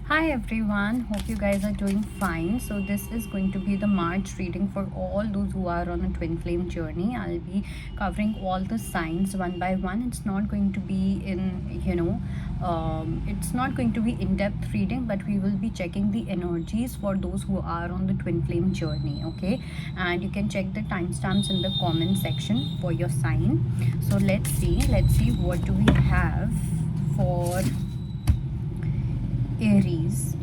Hi everyone, hope you guys are doing fine. So this is going to be the March reading for all those who are on a twin flame journey. I'll be covering all the signs one by one. It's not going to be it's not going to be in-depth reading, but we will be checking the energies for those who are on the twin flame journey. Okay, and you can check the timestamps in the comment section for your sign. So let's see what do we have for Aries.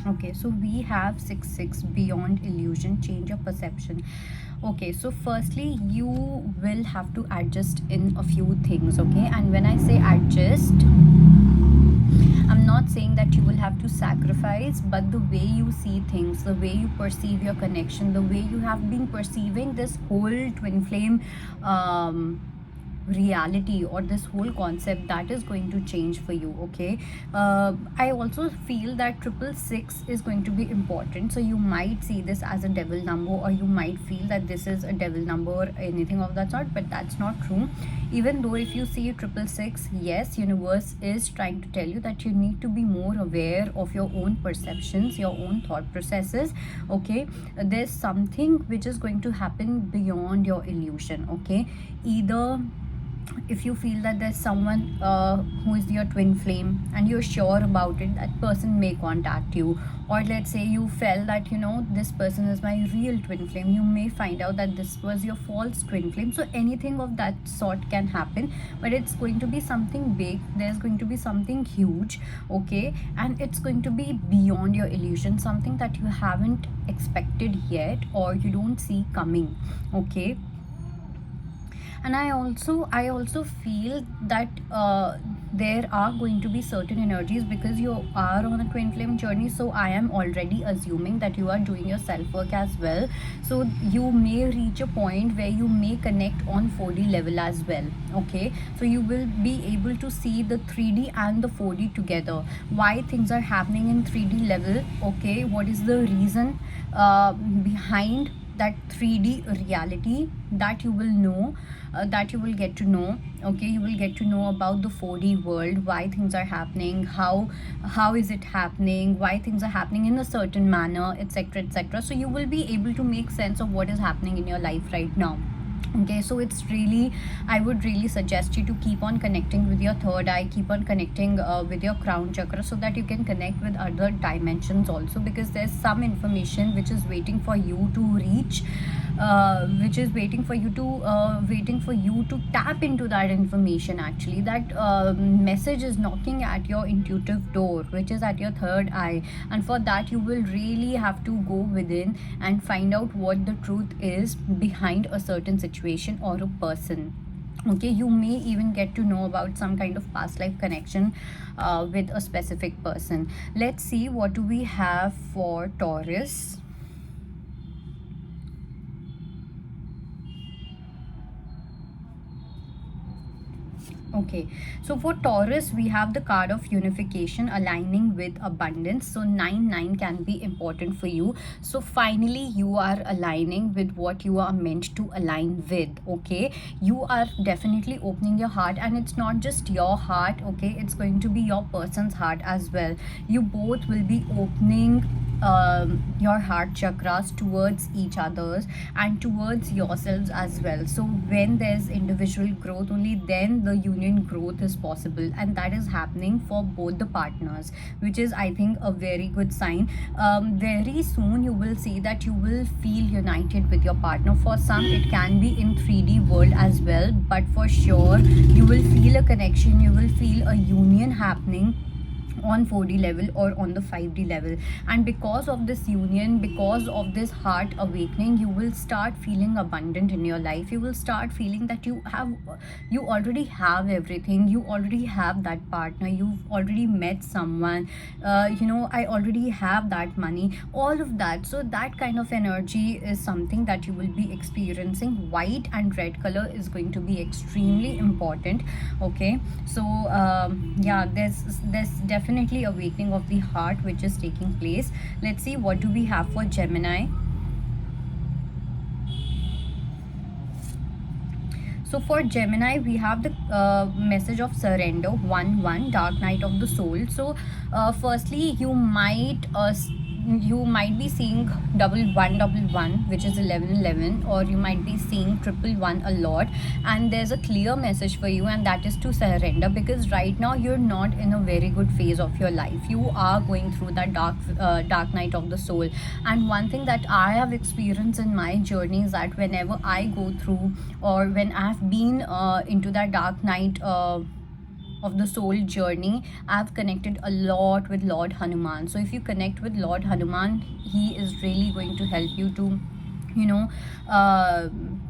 Okay, so we have 6 beyond illusion, change of perception. Okay, so firstly you will have to adjust in a few things. Okay, and when I say adjust, I'm not saying that you will have to sacrifice, but the way you see things, the way you perceive your connection, the way you have been perceiving this whole twin flame reality or this whole concept, that is going to change for you. Okay, I also feel that 666 is going to be important, so you might see this as a devil number, or you might feel that this is a devil number or anything of that sort, but that's not true. Even though if you see 666, yes, universe is trying to tell you that you need to be more aware of your own perceptions, your own thought processes. Okay, there's something which is going to happen beyond your illusion. Okay, either if you feel that there's someone who is your twin flame and you're sure about it, that person may contact you. Or let's say you felt that this person is my real twin flame, you may find out that this was your false twin flame. So anything of that sort can happen, but it's going to be something big, there's going to be something huge. Okay, and it's going to be beyond your illusion, something that you haven't expected yet or you don't see coming. Okay, and I also feel that there are going to be certain energies, because you are on a twin flame journey, so I am already assuming that you are doing your self work as well. So you may reach a point where you may connect on 4D level as well. Okay, so you will be able to see the 3D and the 4D together, why things are happening in 3D level. Okay, what is the reason behind that 3D reality, that you will know, that you will get to know. Okay, you will get to know about the 4D world, why things are happening, how is it happening, why things are happening in a certain manner, etc, etc. So you will be able to make sense of what is happening in your life right now. Okay, so it's really, I would really suggest you to keep on connecting with your third eye, keep on connecting with your crown chakra, so that you can connect with other dimensions also, because there's some information which is waiting for you to reach, which is waiting for you to tap into that information. Actually, that message is knocking at your intuitive door, which is at your third eye, and for that you will really have to go within and find out what the truth is behind a certain situation or a person. Okay, you may even get to know about some kind of past life connection with a specific person. Let's see what do we have for Taurus. Okay, so for Taurus, we have the card of unification aligning with abundance. So 9 can be important for you. So finally, you are aligning with what you are meant to align with. Okay, you are definitely opening your heart, and it's not just your heart. Okay, it's going to be your person's heart as well. You both will be opening your heart chakras towards each others and towards yourselves as well. So when there's individual growth, only then the union growth is possible, and that is happening for both the partners, which is, I think, a very good sign. Very soon you will see that you will feel united with your partner. For some it can be in 3D world as well, but for sure you will feel a connection, you will feel a union happening on 4D level or on the 5D level. And because of this union, because of this heart awakening, you will start feeling abundant in your life. You will start feeling that you already have everything, you already have that partner, you've already met someone, I already have that money, all of that. So that kind of energy is something that you will be experiencing. White and red color is going to be extremely important. Okay, so yeah, there's definitely awakening of the heart which is taking place. Let's see what do we have for Gemini. So for Gemini, we have the message of surrender, 1 1, dark night of the soul. So firstly, you might be seeing double one, which is 11 11, or you might be seeing triple one a lot, and there's a clear message for you, and that is to surrender, because right now you're not in a very good phase of your life. You are going through that dark night of the soul. And one thing that I have experienced in my journey is that whenever I go through, or when I've been into that dark night of the soul journey, I've connected a lot with Lord Hanuman. So if you connect with Lord Hanuman, he is really going to help you to, you know,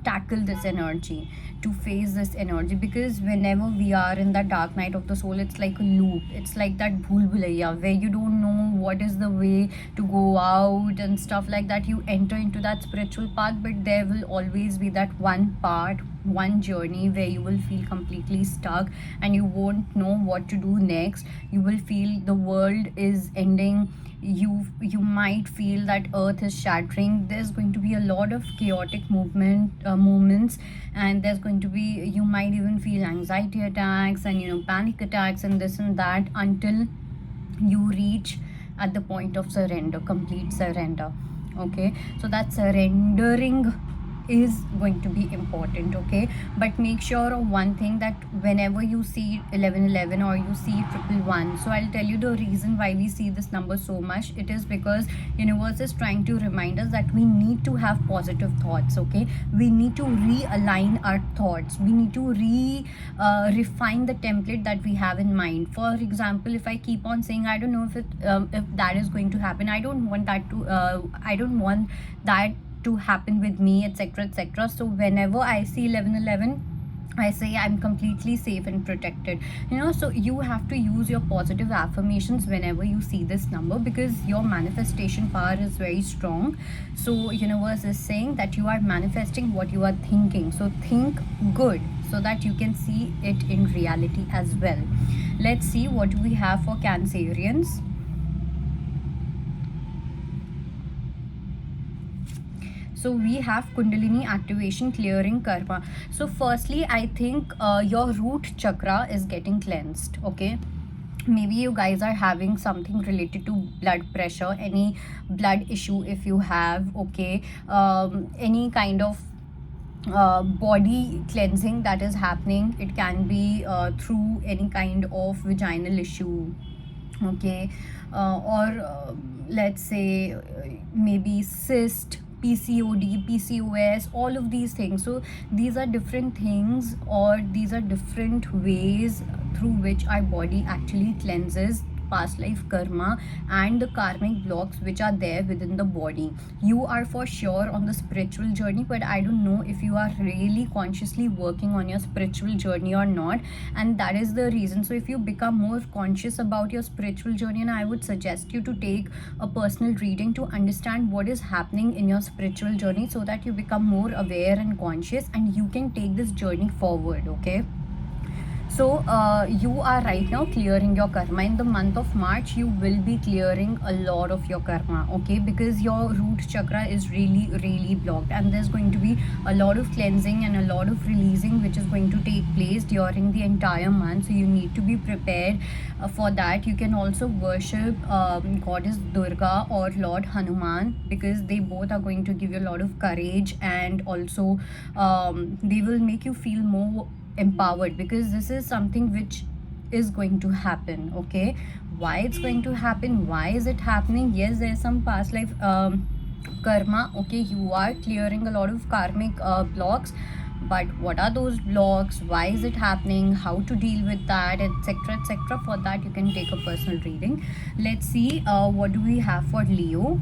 tackle this energy, to face this energy. Because whenever we are in that dark night of the soul, it's like a loop, it's like that bhul bhulaiya, where you don't know what is the way to go out and stuff like that. You enter into that spiritual path, but there will always be that one part, one journey, where you will feel completely stuck and you won't know what to do next. You will feel the world is ending. You might feel that earth is shattering. There's going to be a lot of chaotic movements, and there's going to be, you might even feel anxiety attacks and, panic attacks and this and that, until you reach at the point of surrender, complete surrender. Okay, so that surrendering is going to be important. Okay, but make sure of one thing, that whenever you see 11 11, or you see triple one, so I'll tell you the reason why we see this number so much. It is because universe is trying to remind us that we need to have positive thoughts. Okay, we need to realign our thoughts. We need to refine the template that we have in mind. For example, if I keep on saying, I don't know if that is going to happen, I don't want that to happen with me, etc etc. So whenever I see 11 11, I say I'm completely safe and protected. So you have to use your positive affirmations whenever you see this number, because your manifestation power is very strong. So universe is saying that you are manifesting what you are thinking. So think good, so that you can see it in reality as well. Let's see what do we have for Cancerians. So we have Kundalini activation, clearing karma. So firstly, I think your root chakra is getting cleansed. Okay, maybe you guys are having something related to blood pressure, any blood issue if you have. Okay, any kind of body cleansing that is happening. It can be through any kind of vaginal issue. Okay, or let's say maybe cyst, PCOD, PCOS, all of these things. So these are different things, or these are different ways through which our body actually cleanses past life karma and the karmic blocks which are there within the body. You are for sure on the spiritual journey, but I don't know if you are really consciously working on your spiritual journey or not, and that is the reason. So if you become more conscious about your spiritual journey, and I would suggest you to take a personal reading to understand what is happening in your spiritual journey, so that you become more aware and conscious, and you can take this journey forward. Okay, so you are right now clearing your karma. In the month of March, you will be clearing a lot of your karma. Okay, because your root chakra is really blocked, and there's going to be a lot of cleansing and a lot of releasing which is going to take place during the entire month. So you need to be prepared for that. You can also worship goddess Durga or Lord Hanuman, because they both are going to give you a lot of courage, and also they will make you feel more empowered, because this is something which is going to happen. Okay, why it's going to happen, why is it happening? Yes, there's some past life karma. Okay, you are clearing a lot of karmic blocks, but what are those blocks, why is it happening, how to deal with that, etc etc. For that, you can take a personal reading. Let's see what do we have for Leo.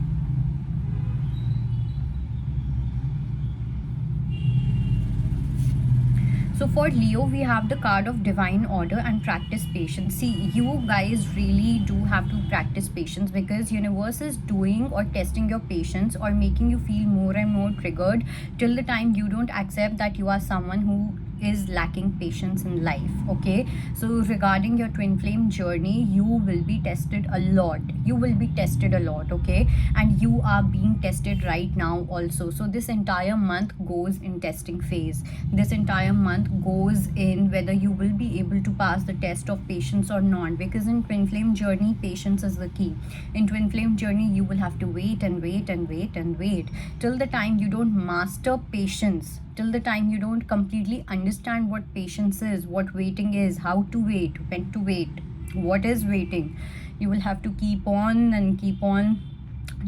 So for Leo, we have the card of divine order and practice patience. See, you guys really do have to practice patience, because universe is doing or testing your patience, or making you feel more and more triggered till the time you don't accept that you are someone who is lacking patience in life. Okay, so regarding your twin flame journey, you will be tested a lot. You will be tested a lot. Okay, and you are being tested right now also. So this entire month goes in testing phase. This entire month goes in whether you will be able to pass the test of patience or not, because in twin flame journey, patience is the key. In twin flame journey, you will have to wait and wait and wait and wait till the time you don't master patience, till the time you don't completely understand what patience is, what waiting is, how to wait, when to wait, what is waiting. You will have to keep on and keep on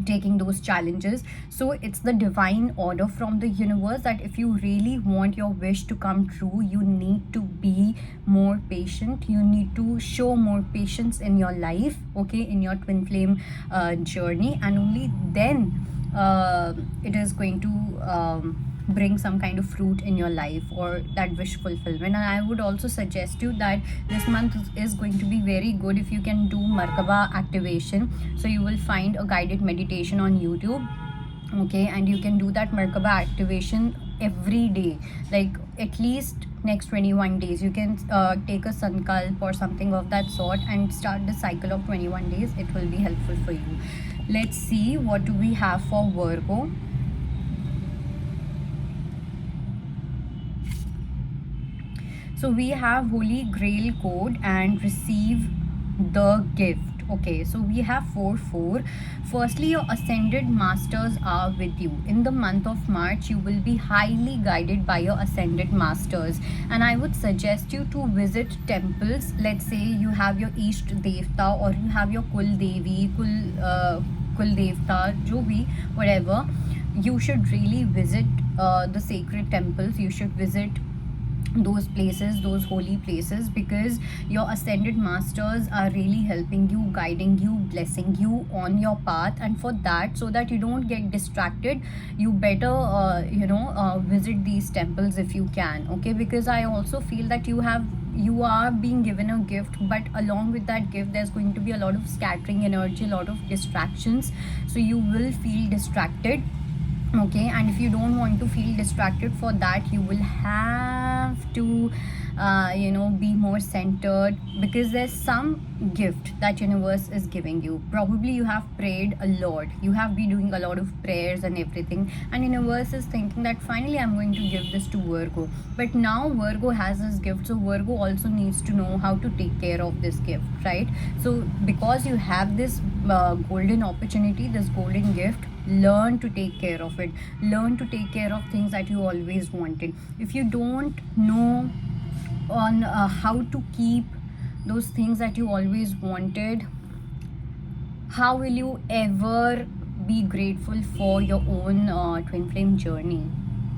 taking those challenges. So it's the divine order from the universe that if you really want your wish to come true, you need to be more patient. You need to show more patience in your life, okay, in your twin flame journey, and only then it is going to bring some kind of fruit in your life, or that wish fulfillment. And I would also suggest you that this month is going to be very good if you can do Merkaba activation. So you will find a guided meditation on YouTube, okay, and you can do that Merkaba activation every day, like at least next 21 days. You can take a sankalp or something of that sort and start the cycle of 21 days. It will be helpful for you. Let's see what do we have for Virgo. So we have Holy Grail code and receive the gift. Okay, so we have 4 4. Firstly, your ascended masters are with you. In the month of March, you will be highly guided by your ascended masters, and I would suggest you to visit temples. Let's say you have your Ishta Devta, or you have your Kul Devi, Kul Devta, jo bhi, whatever. You should really visit the sacred temples. You should visit those places, those holy places, because your ascended masters are really helping you, guiding you, blessing you on your path. And for that, so that you don't get distracted, you better visit these temples if you can, okay? Because I also feel that you are being given a gift, but along with that gift there's going to be a lot of scattering energy, a lot of distractions, so you will feel distracted, okay? And if you don't want to feel distracted, for that you will have to be more centered, because there's some gift that universe is giving you. Probably you have prayed a lot, you have been doing a lot of prayers and everything, and universe is thinking that finally I'm going to give this to Virgo. But now Virgo has this gift, so Virgo also needs to know how to take care of this gift, right? So because you have this golden opportunity, this golden gift, learn to take care of it. Learn to take care of things that you always wanted. If you don't know on how to keep those things that you always wanted, how will you ever be grateful for your own twin flame journey,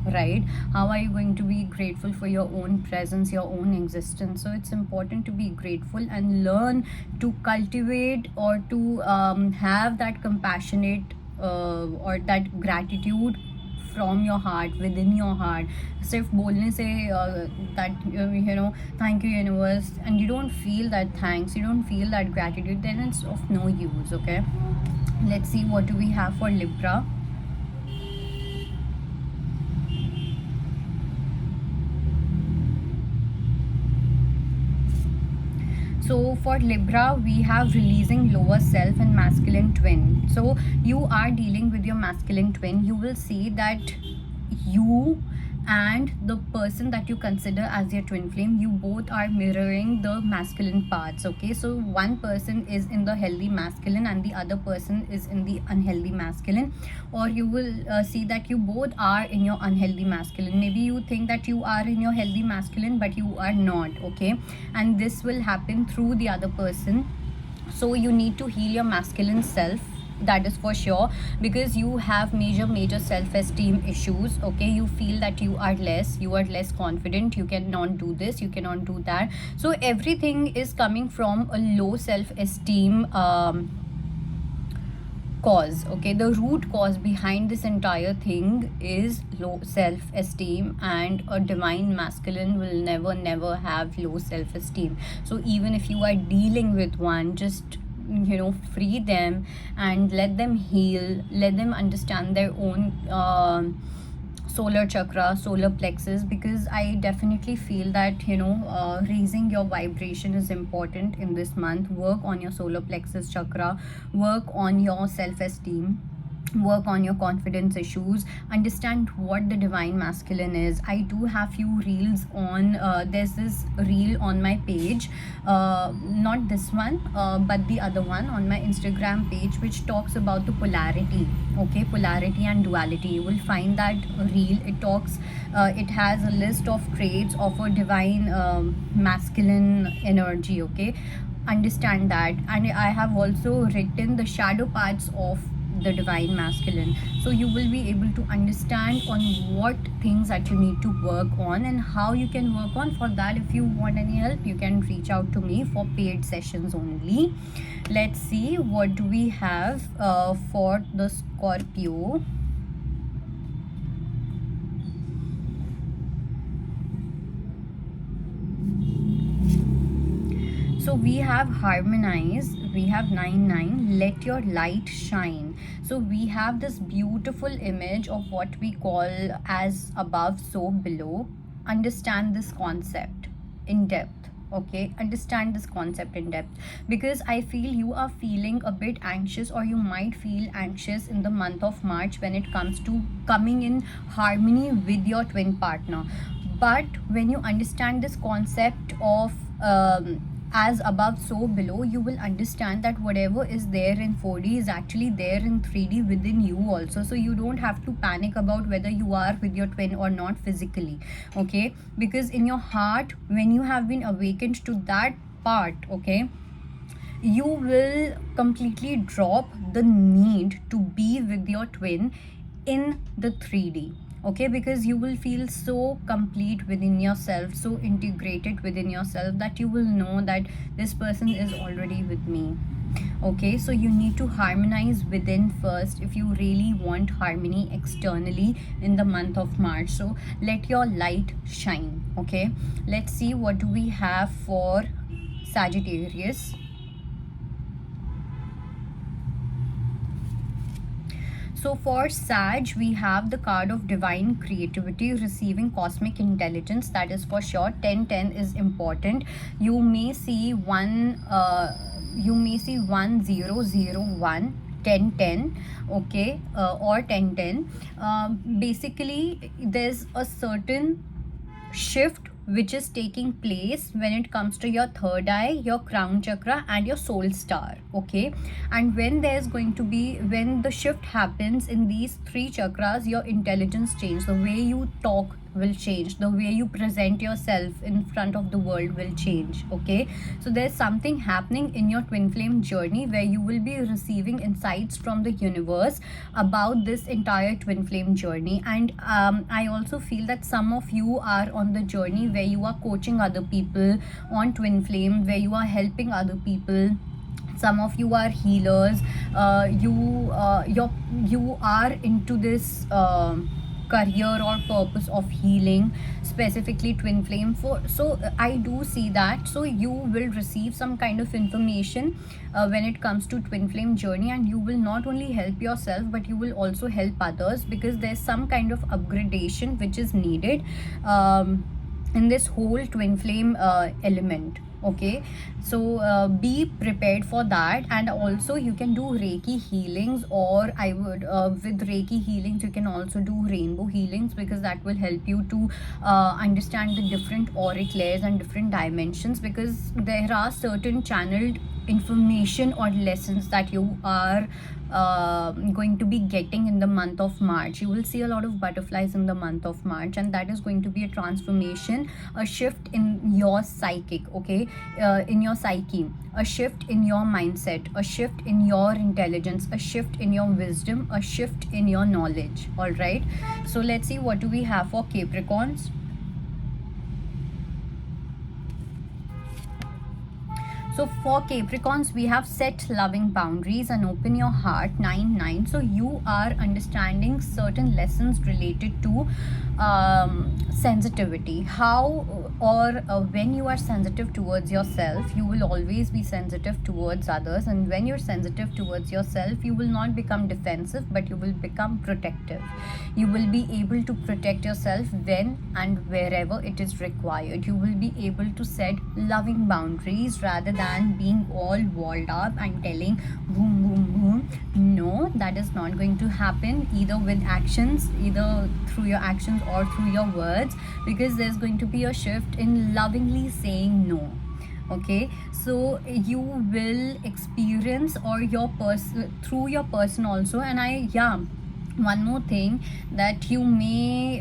right? How are you going to be grateful for your own presence, your own existence? So it's important to be grateful and learn to cultivate, or to have that compassionate or that gratitude from your heart, within your heart. सिर्फ बोलने से that thank you universe, and you don't feel that thanks, you don't feel that gratitude, then it's of no use, okay? Let's see what do we have for Libra. So for Libra, we have releasing lower self and masculine twin. So you are dealing with your masculine twin. You will see that you and the person that you consider as your twin flame, you both are mirroring the masculine parts, okay? So one person is in the healthy masculine and the other person is in the unhealthy masculine, or you will see that you both are in your unhealthy masculine. Maybe you think that you are in your healthy masculine, but you are not, okay? And this will happen through the other person. So you need to heal your masculine self, that is for sure, because you have major self-esteem issues, okay? You feel that you are less confident, you cannot do this, you cannot do that. So everything is coming from a low self-esteem cause, okay? The root cause behind this entire thing is low self-esteem, and a divine masculine will never have low self-esteem. So even if you are dealing with one, just free them and let them heal, let them understand their own solar chakra, solar plexus, because I definitely feel that, raising your vibration is important in this month. Work on your solar plexus chakra, work on your self esteem, work on your confidence issues, understand what the divine masculine is. I do have few reels on, there's this reel on my page, not this one, but the other one on my Instagram page, which talks about the polarity. Okay, polarity and duality. You will find that reel. It talks, it has a list of traits of a divine masculine energy. Okay, understand that. And I have also written the shadow parts of the divine masculine, so you will be able to understand on what things that you need to work on and how you can work on. For that, if you want any help, you can reach out to me for paid sessions only. Let's see what do we have for the Scorpio. So we have harmonize, we have 9 let your light shine. So we have this beautiful image of what we call as above so below. Understand this concept in depth. Okay, understand this concept in depth, because I feel you are feeling a bit anxious, or you might feel anxious in the month of March when it comes to coming in harmony with your twin partner. But when you understand this concept of as above so below, you will understand that whatever is there in 4D is actually there in 3D within you also. So you don't have to panic about whether you are with your twin or not physically. Okay, because in your heart, when you have been awakened to that part, okay, you will completely drop the need to be with your twin in the 3D. Okay, because you will feel so complete within yourself, so integrated within yourself, that you will know that this person is already with me. Okay, so you need to harmonize within first if you really want harmony externally in the month of March. So let your light shine. Okay, let's see what do we have for Sagittarius. So for Sag, we have the card of divine creativity, receiving cosmic intelligence. That is for sure. 1010 is important. You may see 1001, 1010, okay, or 1010. Basically, there's a certain shift which is taking place when it comes to your third eye, your crown chakra, and your soul star. Okay, and when the shift happens in these three chakras, your intelligence changes, the way you talk will change, the way you present yourself in front of the world will change. Okay, so there's something happening in your twin flame journey where you will be receiving insights from the universe about this entire twin flame journey. And I also feel that some of you are on the journey where you are coaching other people on twin flame, where you are helping other people. Some of you are healers. You are into this career or purpose of healing, specifically twin flame. So I do see that. So you will receive some kind of information when it comes to twin flame journey, and you will not only help yourself, but you will also help others, because there's some kind of upgradation which is needed in this whole twin flame element. Okay, so be prepared for that. And also you can do Reiki healings, or I would with Reiki healings you can also do rainbow healings, because that will help you to understand the different auric layers and different dimensions, because there are certain channeled information or lessons that you are going to be getting in the month of March. You will see a lot of butterflies in the month of March, and that is going to be a transformation, a shift in your psychic. Okay, in your psyche, a shift in your mindset, a shift in your intelligence, a shift in your wisdom, a shift in your knowledge. All right, so let's see what do we have for Capricorns. So for Capricorns, we have set loving boundaries and open your heart, 9-9. So you are understanding certain lessons related to sensitivity. How or when you are sensitive towards yourself, you will always be sensitive towards others, and when you're sensitive towards yourself, you will not become defensive, but you will become protective. You will be able to protect yourself when and wherever it is required. You will be able to set loving boundaries rather than being all walled up and telling boom boom boom. No, that is not going to happen, either with actions, either through your actions or through your words, because there's going to be a shift in lovingly saying no. Okay, so you will experience or your person through your person also. And I yeah, one more thing, that you may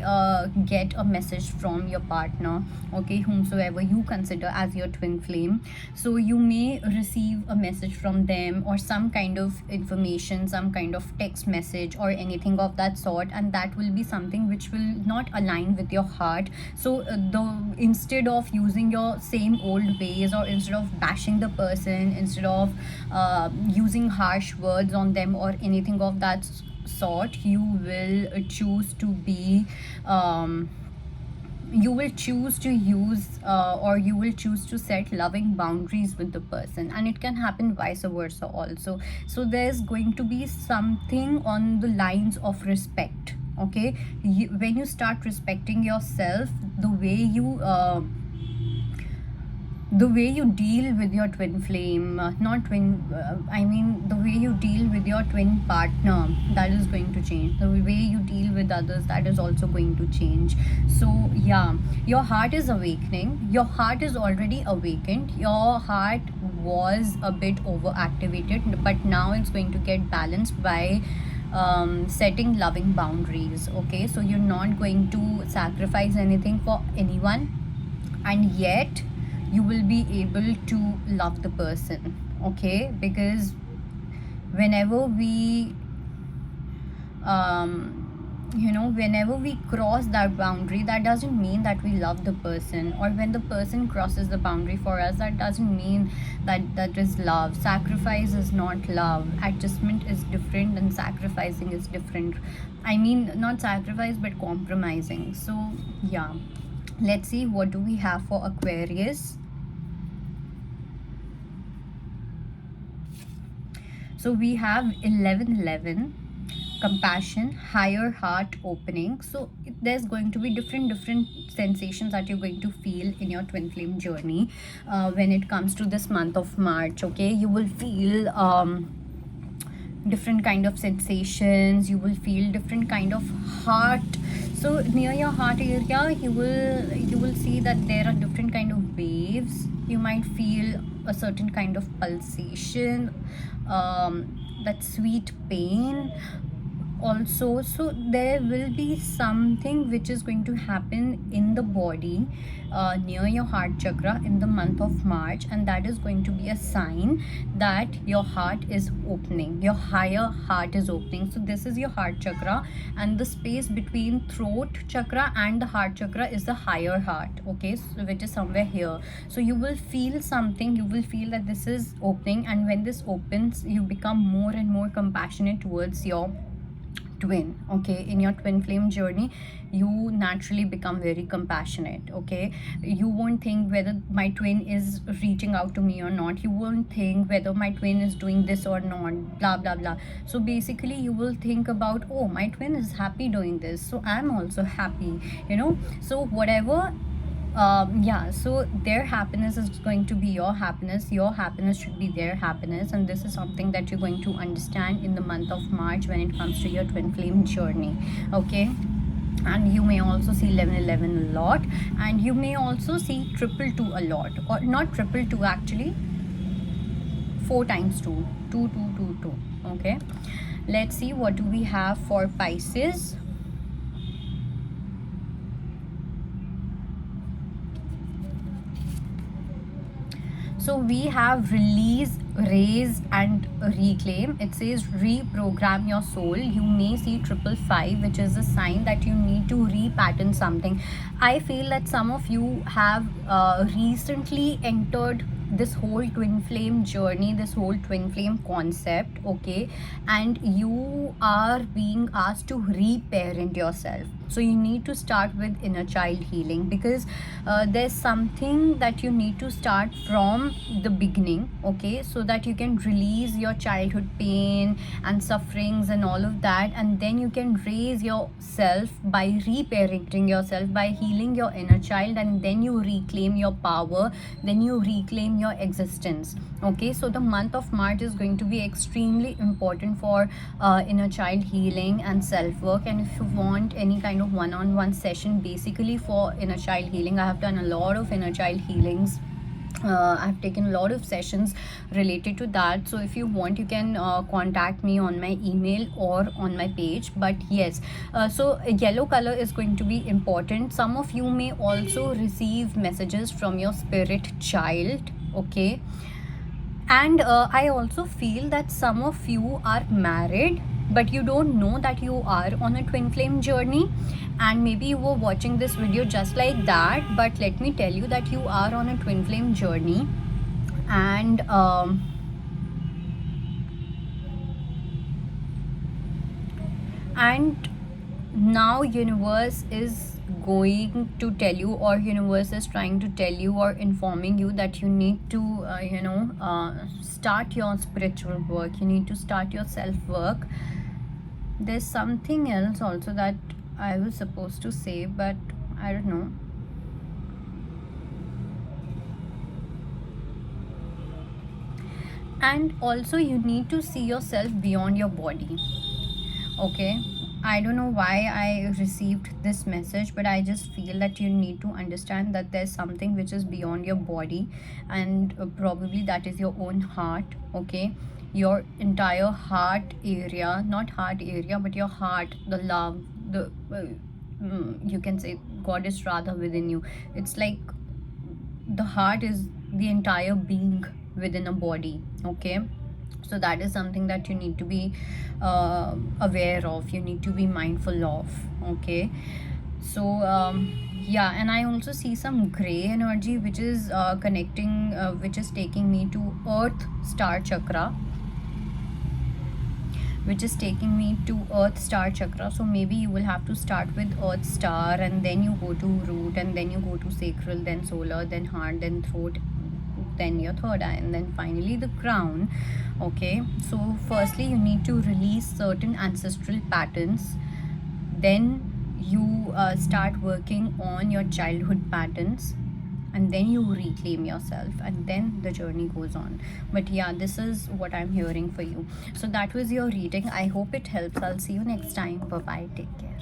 get a message from your partner, okay, whomsoever you consider as your twin flame. So you may receive a message from them, or some kind of information, some kind of text message or anything of that sort, and that will be something which will not align with your heart. So the instead of using your same old ways, or instead of bashing the person, instead of using harsh words on them or anything of that sort, you will choose to be you will choose to use or you will choose to set loving boundaries with the person, and it can happen vice versa also. So there's going to be something on the lines of respect. Okay, when you start respecting yourself, the way you deal with your twin flame, not twin, I mean the way you deal with your twin partner, that is going to change. The way you deal with others, that is also going to change. So yeah, your heart is awakening. Your heart is already awakened. Your heart was a bit overactivated, but now it's going to get balanced by setting loving boundaries. Okay, so you're not going to sacrifice anything for anyone, and yet you will be able to love the person. Okay, because whenever we whenever we cross that boundary, that doesn't mean that we love the person. Or when the person crosses the boundary for us, that doesn't mean that that is love. Sacrifice is not love. Adjustment is different and sacrificing is different. I mean, not sacrifice but compromising. So yeah, let's see what do we have for Aquarius. So we have 1111, compassion, higher heart opening. So there's going to be different sensations that you're going to feel in your twin flame journey when it comes to this month of March. Okay, you will feel different kind of sensations. You will feel different kind of heart. So near your heart area, you will see that there are different kind of waves. You might feel a certain kind of pulsation, that sweet pain also. So there will be something which is going to happen in the body near your heart chakra in the month of March, and that is going to be a sign that your heart is opening, your higher heart is opening. So this is your heart chakra, and the space between throat chakra and the heart chakra is the higher heart. Okay, so which is somewhere here. So you will feel something, you will feel that this is opening, and when this opens, you become more and more compassionate towards your twin. Okay, in your twin flame journey, you naturally become very compassionate. Okay, you won't think whether my twin is reaching out to me or not. You won't think whether my twin is doing this or not, blah blah blah. So basically you will think about, oh, my twin is happy doing this, so I'm also happy, so whatever. Yeah, so their happiness is going to be your happiness. Your happiness should be their happiness, and this is something that you're going to understand in the month of March when it comes to your twin flame journey. Okay, and you may also see 1111 a lot, and you may also see 222 a lot, or not 222 actually, 4 times 2, 2222. Okay, let's see what do we have for Pisces. So we have release, raise, and reclaim. It says reprogram your soul. You may see 555, which is a sign that you need to repattern something. I feel that some of you have recently entered this whole twin flame journey, this whole twin flame concept. Okay, and you are being asked to reparent yourself. So you need to start with inner child healing, because there's something that you need to start from the beginning, okay, so that you can release your childhood pain and sufferings and all of that, and then you can raise yourself by reparenting yourself, by healing your inner child, and then you reclaim your power, then you reclaim your existence. Okay, so the month of March is going to be extremely important for inner child healing and self work. And if you want any kind of one-on-one session basically for inner child healing, I have done a lot of inner child healings. I've taken a lot of sessions related to that. So if you want, you can contact me on my email or on my page. But yes, so yellow color is going to be important. Some of you may also receive messages from your spirit child, okay. And I also feel that some of you are married, but you don't know that you are on a twin flame journey, and maybe you were watching this video just like that. But let me tell you that you are on a twin flame journey. And and now universe is going to tell you, or universe is trying to tell you or informing you, that you need to start your spiritual work, you need to start your self work. There's something else also that I was supposed to say, but I don't know. And also you need to see yourself beyond your body, okay. I don't know why I received this message, but I just feel that you need to understand that there's something which is beyond your body, and probably that is your own heart, okay. Your entire heart area, not heart area, but your heart, the love, the you can say goddess Radha within you. It's like the heart is the entire being within a body, okay. So that is something that you need to be aware of, you need to be mindful of, okay. So yeah, and I also see some gray energy which is connecting which is taking me to earth star chakra, which is taking me to earth star chakra. So maybe you will have to start with earth star, and then you go to root, and then you go to sacral, then solar, then heart, then throat, then your third eye, and then finally the crown, okay. So firstly you need to release certain ancestral patterns, then you start working on your childhood patterns, and then you reclaim yourself, and then the journey goes on. But yeah, this is what I'm hearing for you. So that was your reading. I hope it helps. I'll see you next time. Bye bye, take care.